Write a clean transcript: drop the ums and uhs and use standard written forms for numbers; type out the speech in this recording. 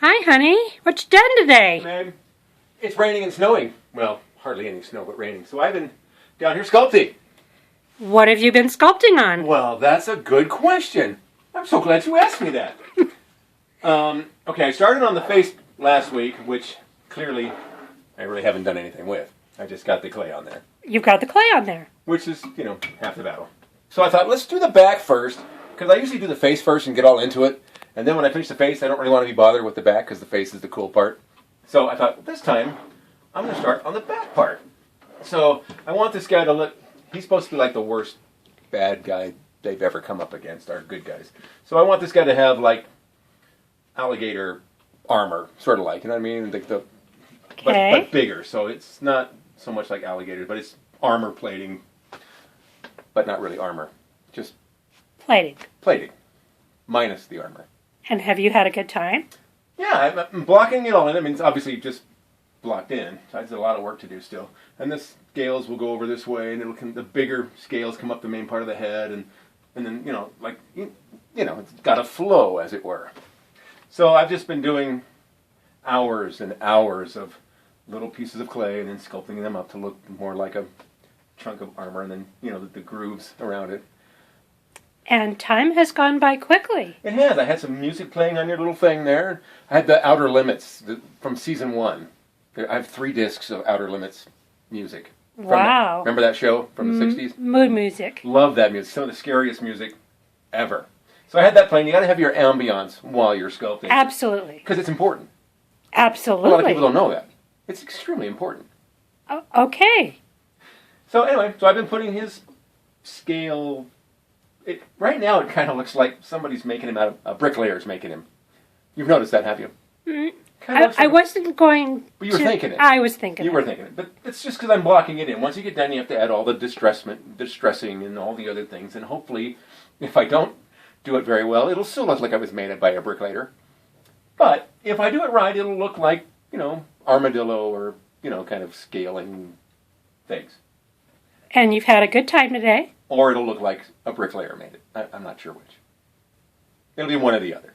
Hi, honey. What you done today? Man, it's raining and snowing. Well, hardly any snow, but raining. So I've been down here sculpting. What have you been sculpting on? Well, that's a good question. I'm so glad you asked me that. Okay, I started on the face last week, which clearly I really haven't done anything with. I just got the clay on there. You've got the clay on there. Which is, half the battle. So I thought, let's do the back first, because I usually do the face first and get all into it. And then when I finish the face, I don't really want to be bothered with the back, because the face is the cool part. So I thought, this time, I'm going to start on the back part. So I want this guy to look, he's supposed to be like the worst bad guy they've ever come up against, our good guys. So I want this guy to have like alligator armor, sort of like, you know what I mean? But bigger, so it's not so much like alligator, but it's armor plating, but not really armor, just plating, minus the armor. And have you had a good time? Yeah, I'm blocking it all in. I mean, it's obviously just blocked in. So there's a lot of work to do still. And the scales will go over this way, and the bigger scales come up the main part of the head, and then it's got a flow, as it were. So I've just been doing hours and hours of little pieces of clay and then sculpting them up to look more like a chunk of armor, and then the grooves around it. And time has gone by quickly. It has. I had some music playing on your little thing there. I had the Outer Limits from season 1. I have 3 discs of Outer Limits music. Wow. Remember that show from the 60s? Mood music. Love that music. Some of the scariest music ever. So I had that playing. You got to have your ambience while you're sculpting. Absolutely. Because it's important. Absolutely. A lot of people don't know that. It's extremely important. Okay. So anyway, I've been putting his scale... Right now it kind of looks like somebody's making him out of... A bricklayer's making him. You've noticed that, have you? I wasn't going But you were thinking it. I was thinking You were thinking it. But it's just because I'm blocking it in. Once you get done, you have to add all the distressing and all the other things. And hopefully, if I don't do it very well, it'll still look like I was made by a bricklayer. But if I do it right, it'll look like, armadillo or, kind of scaling things. And you've had a good time today? Or it'll look like a bricklayer made it. I'm not sure which. It'll be one or the other.